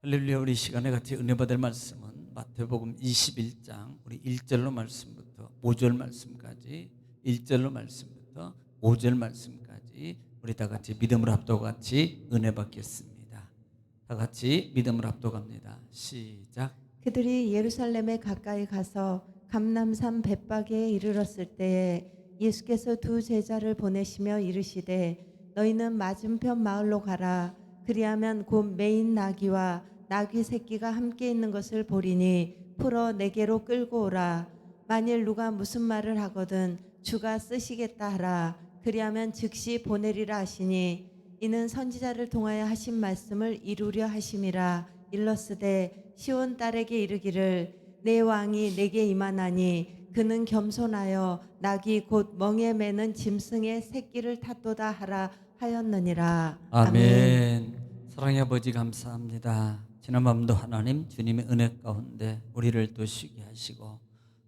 할렐루야. 우리 시간에 같이 은혜 받을 말씀은 마태복음 21장 우리 1절로 말씀부터 5절 말씀까지 1절로 말씀부터 5절 말씀까지 우리 다 같이 믿음을 합독 같이 은혜 받겠습니다. 다 같이 믿음을 합독합니다. 시작. 그들이 예루살렘에 가까이 가서 감람산 벳박에 이르렀을 때에 예수께서 두 제자를 보내시며 이르시되 너희는 맞은편 마을로 가라. 그리하면 곧 매인 나귀와 나귀 새끼가 함께 있는 것을 보리니 풀어 내게로 끌고 오라. 만일 누가 무슨 말을 하거든 주가 쓰시겠다 하라. 그리하면 즉시 보내리라 하시니 이는 선지자를 통하여 하신 말씀을 이루려 하심이라. 일러스되 시온 딸에게 이르기를 내 왕이 내게 임하나니 그는 겸손하여 낙이 곧 멍에 매는 짐승의 새끼를 탔도다 하라 하였느니라. 아멘. 아멘. 사랑의 아버지 감사합니다. 지난 밤도 하나님 주님의 은혜 가운데 우리를 또 쉬게 하시고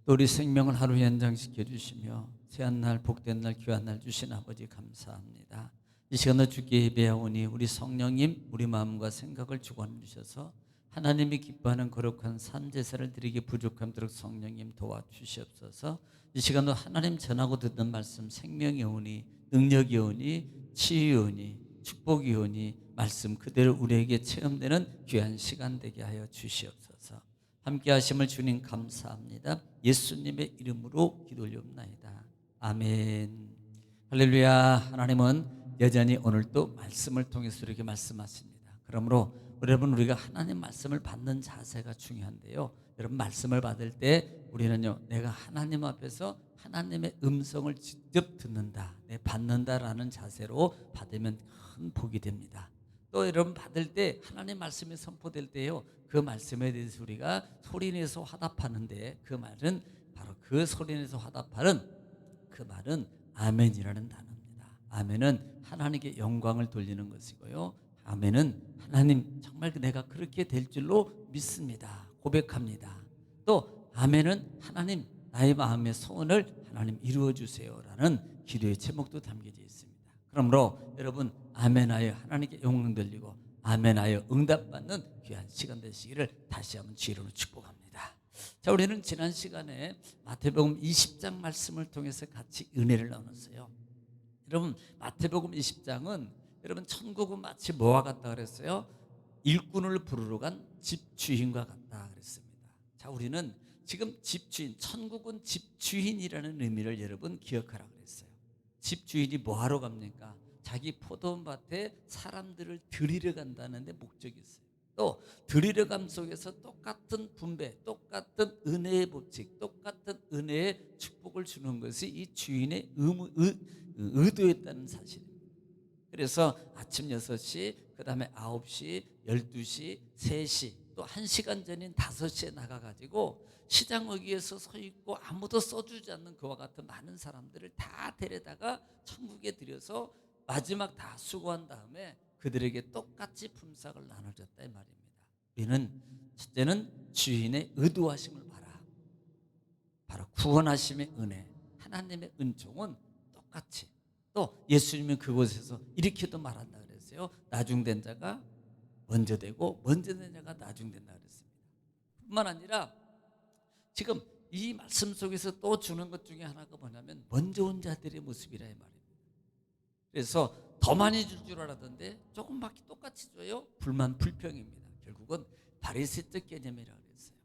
또 우리 생명을 하루 연장시켜 주시며 새한 날 복된 날 귀한 날 주신 아버지 감사합니다. 이 시간도 주께 예배하오니 우리 성령님 우리 마음과 생각을 주관해 주셔서 하나님이 기뻐하는 거룩한 산제사를 드리기 부족함도록 성령님 도와주시옵소서. 이 시간도 하나님 전하고 듣는 말씀 생명이 오니 능력이 오니 치유 오니 축복이 오니 말씀 그대로 우리에게 체험되는 귀한 시간 되게 하여 주시옵소서. 함께 하심을 주님 감사합니다. 예수님의 이름으로 기도 올리옵나이다. 아멘. 할렐루야. 하나님은 여전히 오늘도 말씀을 통해서 이렇게 말씀하십니다. 그러므로 여러분 우리가 하나님 말씀을 받는 자세가 중요한데요. 여러분 말씀을 받을 때 우리는요 내가 하나님 앞에서 하나님의 음성을 직접 듣는다, 받는다라는 자세로 받으면 큰 복이 됩니다. 또 여러분 받을 때 하나님 말씀이 선포될 때요 그 말씀에 대해서 우리가 소리내서 화답하는데 그 말은 바로 그 소리내서 화답하는 그 말은 아멘이라는 단어입니다. 아멘은 하나님께 영광을 돌리는 것이고요. 아멘은 하나님 정말 내가 그렇게 될 줄로 믿습니다. 고백합니다. 또 아멘은 하나님 나의 마음의 소원을 하나님 이루어 주세요라는 기도의 제목도 담겨져 있습니다. 그러므로 여러분 아멘하여 하나님께 영광 돌리고 아멘하여 응답받는 귀한 시간 되시기를 다시 한번 주의로 축복합니다. 자, 우리는 지난 시간에 마태복음 20장 말씀을 통해서 같이 은혜를 나눴어요. 여러분 마태복음 20장은 여러분 천국은 마치 뭐와 같다 그랬어요? 일꾼을 부르러 간 집주인과 같다 그랬습니다. 자, 우리는 지금 집주인, 천국은 집주인이라는 의미를 여러분 기억하라 그랬어요. 집주인이 뭐하러 갑니까? 자기 포도밭에 사람들을 들이려 간다는 데 목적이 있어요. 또 들이려 감 속에서 똑같은 분배, 똑같은 은혜의 법칙, 똑같은 은혜의 축복을 주는 것이 이 주인의 의도였다는 사실입니다. 그래서 아침 6시, 그 다음에 9시, 12시, 3시, 또 1시간 전인 5시에 나가가지고 시장 어귀에서 서 있고 아무도 써주지 않는 그와 같은 많은 사람들을 다 데려다가 천국에 들여서 마지막 다 수고한 다음에 그들에게 똑같이 품삯을 나눠줬다 이 말입니다. 우리는 첫째는 주인의 의도하심을 봐라. 바로 구원하심의 은혜, 하나님의 은총은 똑같이 또 예수님은 그곳에서 이렇게도 말한다 그랬어요. 나중된 자가 먼저 되고 먼저 된 자가 나중된다 그랬습니다. 뿐만 아니라 지금 이 말씀 속에서 또 주는 것 중에 하나가 뭐냐면 먼저 온 자들의 모습이라 이 말입니다. 그래서 더 많이 줄 줄 알았던데 조금밖에 똑같이 줘요. 불만 불평입니다. 결국은 바리새적 개념이라고 그랬어요.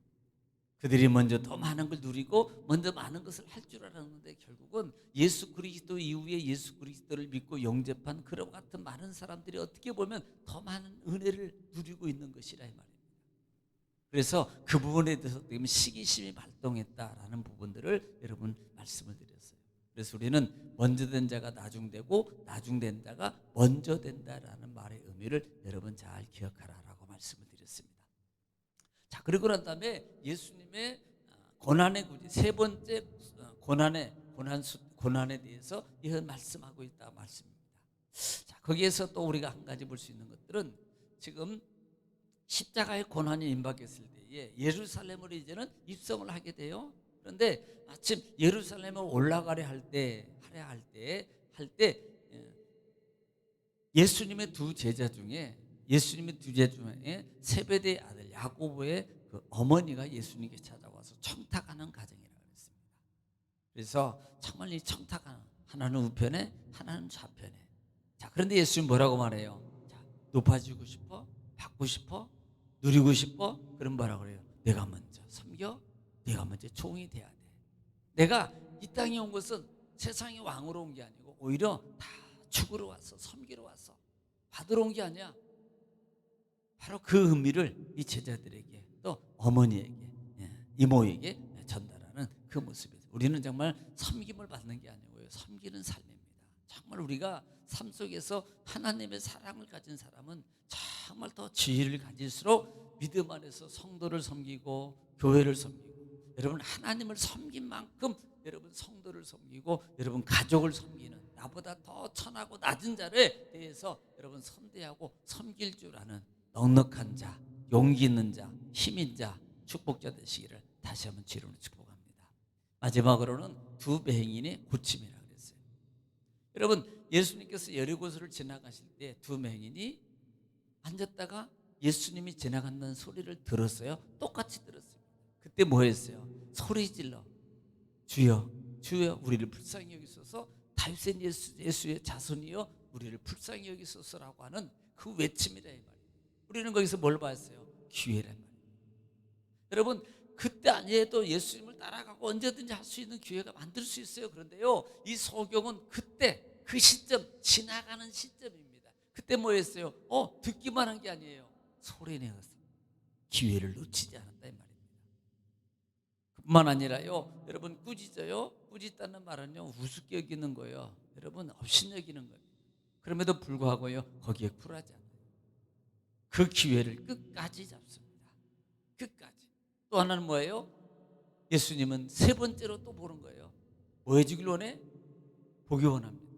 그들이 먼저 더 많은 걸 누리고 먼저 많은 것을 할 줄 알았는데 결국은 예수 그리스도 이후에 예수 그리스도를 믿고 영접한 그와 같은 많은 사람들이 어떻게 보면 더 많은 은혜를 누리고 있는 것이라 이 말입니다. 그래서 그 부분에 대해서 시기심이 발동했다라는 부분들을 여러분 말씀을 드렸어요. 그래서 우리는 먼저 된 자가 나중되고 나중된 자가 먼저 된다라는 말의 의미를 여러분 잘 기억하라라고 말씀을 드렸습니다. 자, 그리고 난 다음에 예수님의 고난의 구제 세 번째 고난에 대해서 이런 말씀하고 있다 말씀입니다. 자, 거기에서 또 우리가 한 가지 볼 수 있는 것들은 지금 십자가의 고난이 임박했을 때에 예루살렘으로 이제는 입성을 하게 돼요. 그런데 마침 예루살렘을 올라가려 할 때 예수님의 두 제자 중에 예수님의 두제 중에 세베대의 아들 야고보의 그 어머니가 예수님께 찾아와서 청탁하는 가정이라고 했습니다. 그래서 정말 이 청탁하는, 하나는 우편에 하나는 좌편에. 자, 그런데 예수님 뭐라고 말해요? 자, 높아지고 싶어? 받고 싶어? 누리고 싶어? 그럼 뭐라고 그래요? 내가 먼저 섬겨, 내가 먼저 종이 돼야 돼. 내가 이 땅에 온 것은 세상의 왕으로 온 게 아니고 오히려 다 죽으러 왔어, 섬기러 왔어, 받으러 온 게 아니야. 바로 그 의미를 이 제자들에게 또 어머니에게, 이모에게 전달하는 그 모습이에요. 우리는 정말 섬김을 받는 게 아니고요, 섬기는 삶입니다. 정말 우리가 삶 속에서 하나님의 사랑을 가진 사람은 정말 더 지혜를 가질수록 믿음 안에서 성도를 섬기고 교회를 섬기고, 여러분 하나님을 섬긴 만큼 여러분 성도를 섬기고 여러분 가족을 섬기는, 나보다 더 천하고 낮은 자에 대해서 여러분 선대하고 섬길 줄 아는 넉넉한 자, 용기 있는 자, 힘인 자, 축복자 되시기를 다시 한번 주님으로 축복합니다. 마지막으로는 두 맹인의 고침이라고 그랬어요. 여러분 예수님께서 여리고를 지나가실 때 두 맹인이 앉았다가 예수님이 지나간다는 소리를 들었어요. 똑같이 들었어요. 그때 뭐 했어요? 소리 질러, 주여 주여 우리를 불쌍히 여기소서, 다윗의 예수의 자손이여 우리를 불쌍히 여기소서라고 하는 그 외침이라 이 말이에요. 우리는 거기서 뭘 봤어요? 기회란 말이에요. 여러분 그때 아니어도 예수님을 따라가고 언제든지 할 수 있는 기회가 만들 수 있어요. 그런데요, 이 소경은 그때 그 시점, 지나가는 시점입니다. 그때 뭐 했어요? 듣기만 한 게 아니에요. 소리내었어요. 기회를 놓치지 않았다 이 말입니다. 뿐만 아니라요, 여러분 꾸짖어요. 꾸짖다는 말은요, 우습게 여기는 거예요. 여러분 업신여기는 거예요. 그럼에도 불구하고요, 거기에 굴하지 않아요. 그 기회를 끝까지 잡습니다. 끝까지. 또 하나는 뭐예요? 예수님은 세 번째로 또 보는 거예요. 뭐 해주길 원해? 보기 원합니다.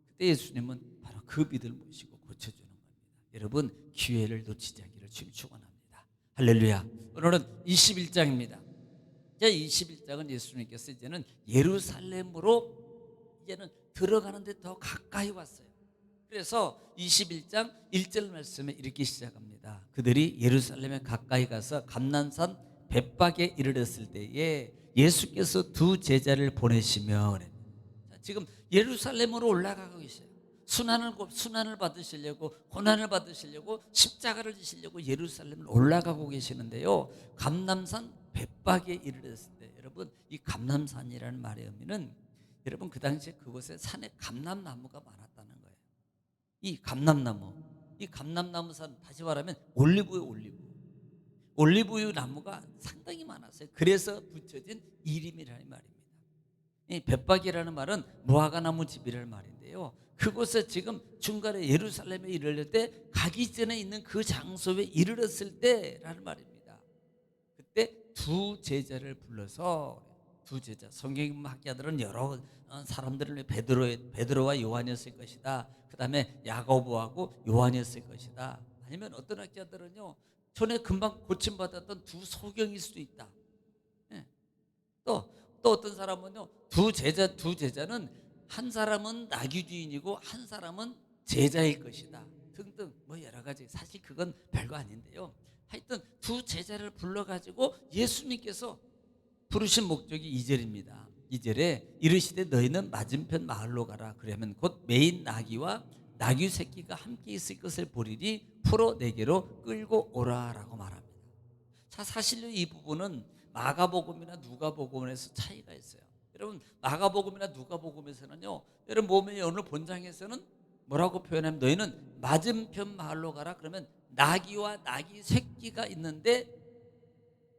그때 예수님은 바로 그 믿음을 모시고 고쳐주는 겁니다. 여러분 기회를 놓치지 않기를 주님 축원합니다. 할렐루야. 오늘은 21장입니다. 21장은 예수님께서 이제는 예루살렘으로 이제는 들어가는데 더 가까이 왔어요. 그래서 21장 1절 말씀에 이렇게 시작합니다. 그들이 예루살렘에 가까이 가서 감난산 벳박에 이르렀을 때에 예수께서 두 제자를 보내시며, 지금 예루살렘으로 올라가고 계셔요. 순환을 받으시려고, 고난을 받으시려고, 십자가를 지시려고 예루살렘을 올라가고 계시는데요, 감람산 벳박에 이르렀을 때, 여러분 이 감람산이라는 말의 의미는, 여러분 그 당시에 그곳에 산에 감람나무가 많았다는 거예요. 이 감람나무산, 다시 말하면 올리브유 나무가 상당히 많았어요. 그래서 붙여진 이름이라는 말입니다. 이 벳박이라는 말은 무화과나무 집이라는 말인데요, 그곳에 지금 중간에 예루살렘에 이르렀을 때, 가기 전에 있는 그 장소에 이르렀을 때라는 말입니다. 그때 두 제자를 불러서, 두 제자, 성경 학자들은 여러 사람들을 베드로와 요한이었을 것이다, 그 다음에 야고보하고 요한이었을 것이다, 아니면 어떤 학자들은요 전에 금방 고침받았던 두 소경일 수도 있다. 또 어떤 사람은요 두 제자는 한 사람은 나귀주인이고 한 사람은 제자일 것이다 등등, 뭐 여러 가지, 사실 그건 별거 아닌데요, 하여튼 두 제자를 불러가지고 예수님께서 부르신 목적이 2절입니다. 2절에 이르시되 너희는 맞은편 마을로 가라. 그러면 곧 메인 나귀와 나귀 새끼가 함께 있을 것을 보리니 풀어 내게로 끌고 오라라고 말합니다. 자, 사실은 이 부분은 마가복음이나 누가복음에서 차이가 있어요. 여러분 마가복음이나 누가복음에서는요, 여러분 보면 오늘 본장에서는 뭐라고 표현하면, 너희는 맞은편 마을로 가라. 그러면 나귀와 나귀 새끼가 있는데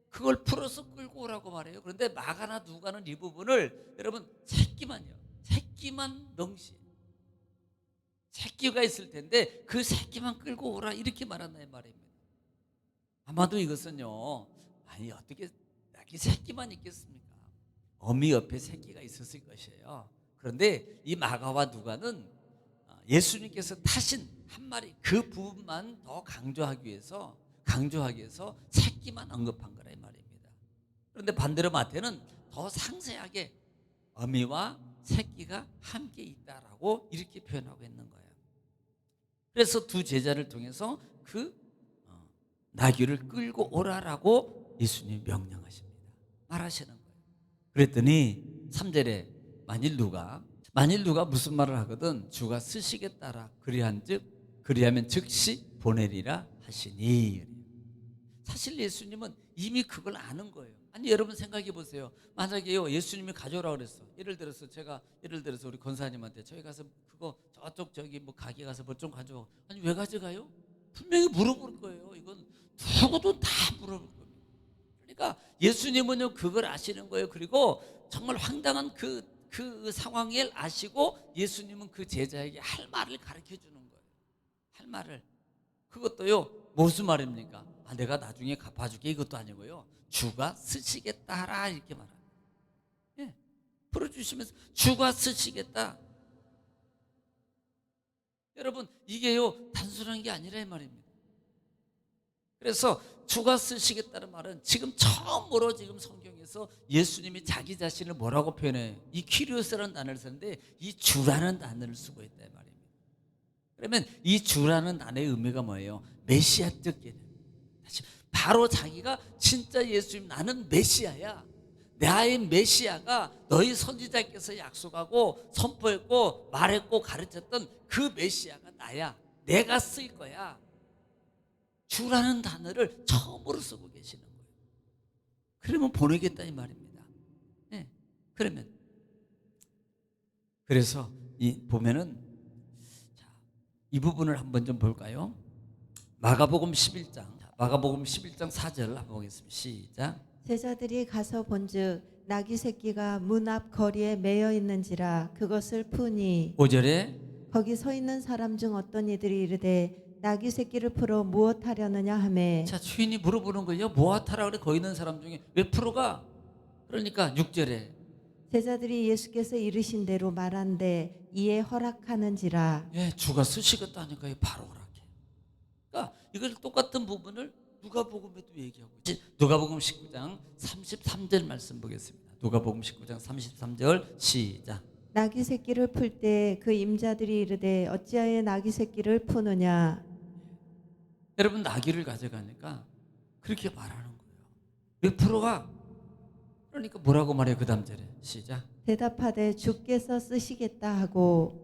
그걸 풀어서 끌고 오라고 말해요. 그런데 마가나 누가는 이 부분을, 여러분 새끼만 명시, 새끼가 있을 텐데 그 새끼만 끌고 오라 이렇게 말한다는 말입니다. 아마도 이것은요, 아니 어떻게 나귀 새끼만 있겠습니까? 어미 옆에 새끼가 있었을 것이에요. 그런데 이 마가와 누가는 예수님께서 타신 한 마리 그 부분만 더 강조하기 위해서 새끼만 언급한 거라 이 말입니다. 그런데 반대로 마태는 더 상세하게 어미와 새끼가 함께 있다라고 이렇게 표현하고 있는 거예요. 그래서 두 제자를 통해서 그 나귀를 끌고 오라라고 예수님이 명령하십니다. 말하시는 거예요. 그랬더니 3절에 만일 누가 무슨 말을 하거든 주가 쓰시겠다라 그리하면 즉시 보내리라 하시니. 사실 예수님은 이미 그걸 아는 거예요. 아니 여러분 생각해 보세요. 만약에요 예수님이 가져오라 그랬어. 예를 들어서 우리 권사님한테 저희 가서 그거 저기 뭐 가게 가서 뭐 좀 가져와. 아니 왜 가져가요? 분명히 물어볼 거예요. 이건 누구도 다 물어볼 겁니다. 그러니까 예수님은요 그걸 아시는 거예요. 그리고 정말 황당한 그 상황을 아시고 예수님은 그 제자에게 할 말을 가르쳐 주는 거예요. 할 말을. 그것도요 무슨 말입니까? 내가 나중에 갚아줄게 이것도 아니고요. 주가 쓰시겠다라 이렇게 말합니다. 예, 풀어주시면서 주가 쓰시겠다. 여러분 이게요 단순한 게 아니라 이 말입니다. 그래서 주가 쓰시겠다는 말은 지금 처음으로 지금 성경에서 예수님이 자기 자신을 뭐라고 표현해요? 이 키리오스라는 단어를 쓰는데 이 주라는 단어를 쓰고 있다 이 말입니다. 그러면 이 주라는 단어의 의미가 뭐예요? 메시아적 개념. 바로 자기가 진짜 예수님 나는 메시아야. 나의 메시아가 너희 선지자께서 약속하고 선포했고 말했고 가르쳤던 그 메시아가 나야. 내가 쓸 거야. 주라는 단어를 처음으로 쓰고 계시는 거예요. 그러면 보내겠다 이 말입니다. 네. 그래서 보면은 이 부분을 한번 좀 볼까요? 마가복음 11장 4절 한번 보겠습니다. 시작. 제자들이 가서 본즉 나귀 새끼가 문 앞 거리에 매여 있는지라 그것을 푸니 5절에 거기 서 있는 사람 중 어떤 이들이 이르되 나귀 새끼를 풀어 무엇 하려느냐 하매. 자 주인이 물어보는 거예요. 무엇하라 그래? 거기 있는 사람 중에 왜 풀어가? 그러니까 6절에 제자들이 예수께서 이르신 대로 말한데 이에 허락하는지라. 예, 주가 쓰시겠다 하니까 바로 허락해. 그러니까 이걸 똑같은 부분을 누가복음에도 얘기하고 있지. 누가복음 19장 33절 말씀 보겠습니다. 누가복음 19장 33절 시작. 나귀 새끼를 풀 때 그 임자들이 이르되 어찌하여 나귀 새끼를 푸느냐. 여러분 나귀를 가져가니까 그렇게 말하는 거예요. 왜 풀어가? 그러니까 뭐라고 말해요? 그 다음 절에 시작. 대답하되 주께서 쓰시겠다 하고.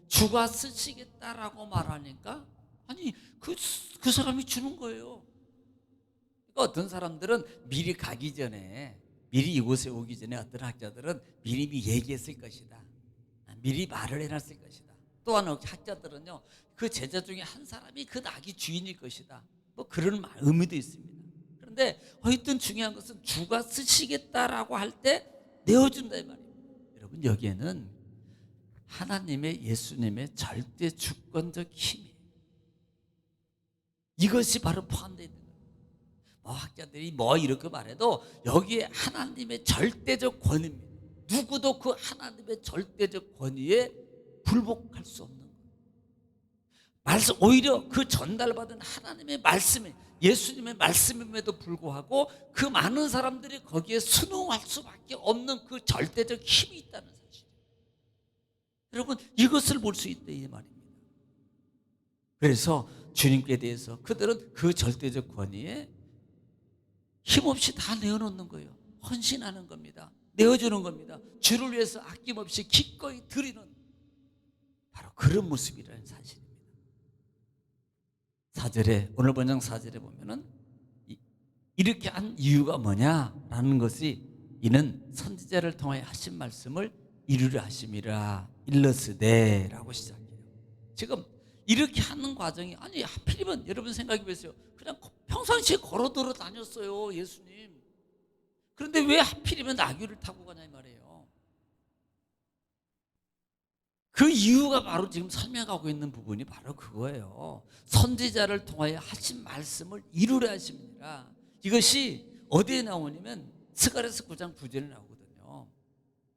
주가 쓰시겠다라고 말하니까 아니 그 사람이 주는 거예요. 그러니까 어떤 사람들은 미리 가기 전에 미리 이곳에 오기 전에 어떤 학자들은 미리 얘기했을 것이다. 미리 말을 해놨을 것이다. 또한 학자들은요 그 제자 중에 한 사람이 그 나귀 주인일 것이다. 뭐 그런 의미도 있습니다. 그런데 하여튼 중요한 것은 주가 쓰시겠다라고 할 때 내어준다 이 말이에요. 여러분 여기에는 하나님의 예수님의 절대 주권적 힘이 이것이 바로 포함되어 있는 거예요. 뭐 학자들이 뭐 이렇게 말해도 여기에 하나님의 절대적 권위입니다. 누구도 그 하나님의 절대적 권위에 불복할 수 없는 거예요. 오히려 그 전달받은 하나님의 말씀에 예수님의 말씀임에도 불구하고 그 많은 사람들이 거기에 순응할 수밖에 없는 그 절대적 힘이 있다는 사실. 여러분 이것을 볼 수 있다 이 말입니다. 그래서 주님께 대해서 그들은 그 절대적 권위에 힘없이 다 내어놓는 거예요. 헌신하는 겁니다. 내어주는 겁니다. 주를 위해서 아낌없이 기꺼이 드리는 바로 그런 모습이라는 사실입니다. 4절에 오늘 본장 4절에 보면은 이렇게 한 이유가 뭐냐라는 것이 이는 선지자를 통하여 하신 말씀을 이루려 하심이라 일러스되라고 시작해요. 지금 이렇게 하는 과정이 아니 하필이면 여러분 생각해 보세요. 그냥 평상시에 걸어 들어 다녔어요 예수님. 그런데 왜 하필이면 나귀를 타고 가냐 이 말이에요. 그 이유가 바로 지금 설명하고 있는 부분이 바로 그거예요. 선지자를 통하여 하신 말씀을 이루려 하심이니라. 이것이 어디에 나오냐면 스가랴서 9장 9절에 나오거든요.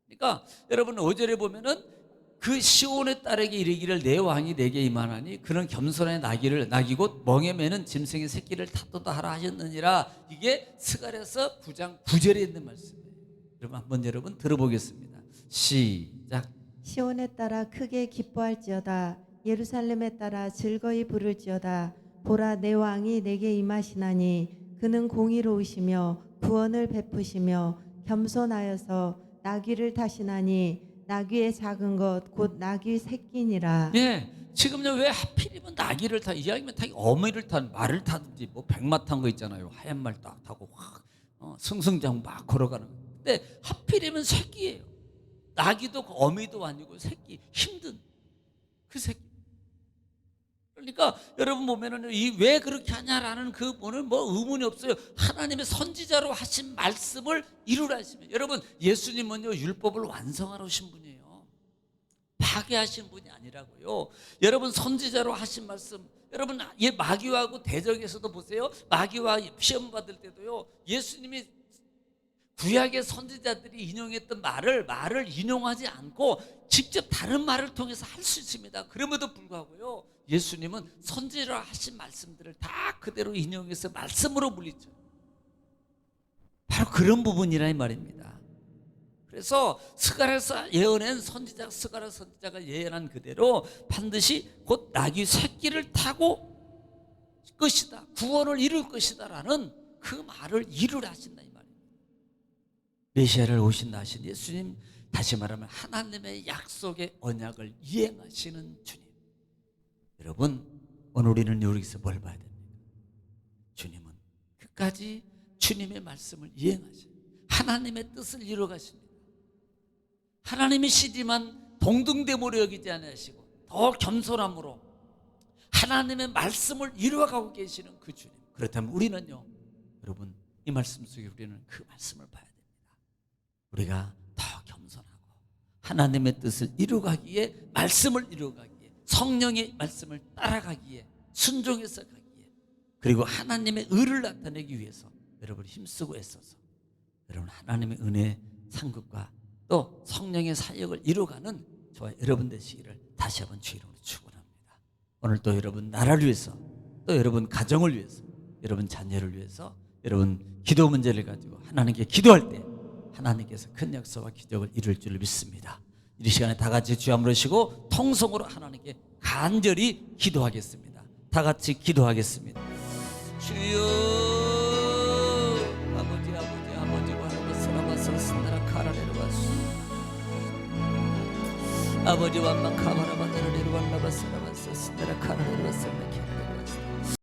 그러니까 여러분 5절에 보면은 그 시온의 딸에게 이르기를 내 왕이 내게 임하나니 그런 겸손한 나귀 곧 멍에 매는 짐승의 새끼를 타도다 하라 하셨느니라. 이게 스가랴서 9장 9절에 있는 말씀이에요. 여러분 들어보겠습니다. 시작. 시온에 따라 크게 기뻐할지어다 예루살렘에 따라 즐거이 부를지어다. 보라, 내 왕이 내게 임하시나니 그는 공의로우시며 구원을 베푸시며 겸손하여서 나귀를 타시나니 나귀의 작은 것 곧 나귀 새끼니라. 예, 지금요 왜 하필이면 나귀를 타? 이야기면 타기 어미를 탄 말을 타든지 뭐 백마 탄 거 있잖아요. 하얀 말 딱 타고 확 승승장 막 걸어가는. 근데 하필이면 새끼예요. 나귀도 어미도 아니고 새끼, 힘든 그 새끼. 그러니까 여러분 보면은 이 왜 그렇게 하냐라는 그 뭐는 뭐 의문이 없어요. 하나님의 선지자로 하신 말씀을 이루라 하시면, 여러분 예수님은요 율법을 완성하러 오신 분이에요. 파괴하신 분이 아니라고요. 여러분 선지자로 하신 말씀, 여러분 마귀와하고 대적에서도 보세요. 마귀와 시험 받을 때도요 예수님이 구약의 선지자들이 인용했던 말을 인용하지 않고 직접 다른 말을 통해서 할 수 있습니다. 그럼에도 불구하고요 예수님은 선지자로 하신 말씀들을 다 그대로 인용해서 말씀으로 물리쳐요. 바로 그런 부분이라 이 말입니다. 그래서 스가랴서 예언한 선지자, 스가랴 선지자가 예언한 그대로 반드시 곧 나귀 새끼를 타고 것이다, 구원을 이룰 것이다 라는 그 말을 이루라 하신다 이 말입니다. 메시아를 오신다 하신 예수님, 다시 말하면 하나님의 약속의 언약을 이행하시는 주님. 여러분 오늘 우리는 여기서 뭘 봐야 됩니까? 주님은 끝까지 주님의 말씀을 이행하시고 하나님의 뜻을 이루어가십니다. 하나님이시지만 동등됨으로 여기지 아니하시고 더 겸손함으로 하나님의 말씀을 이루어가고 계시는 그 주님. 그렇다면 우리는요, 여러분 이 말씀 속에 우리는 그 말씀을 봐야 됩니다. 우리가 더 겸손하고 하나님의 뜻을 이루어가기에, 말씀을 이루어가기에, 성령의 말씀을 따라가기에, 순종해서 가기에, 그리고 하나님의 의를 나타내기 위해서 여러분 힘쓰고 애써서 여러분 하나님의 은혜 상급과 또 성령의 사역을 이루어가는 저와 여러분 되시기를 다시 한번 주 이름으로 축원합니다. 오늘 또 여러분 나라를 위해서, 또 여러분 가정을 위해서, 여러분 자녀를 위해서, 여러분 기도 문제를 가지고 하나님께 기도할 때 하나님께서 큰 역사와 기적을 이룰 줄 믿습니다. 이 시간에 다 같이 주 한번 하시고 통성으로 하나님께 간절히 기도하겠습니다. 다 같이 기도하겠습니다. 주여, 아버지 바라바스라바스 스나라 카라레르바스 아버지 완만 카바라바데르레르반라바스라바스 스나라 카라레르바스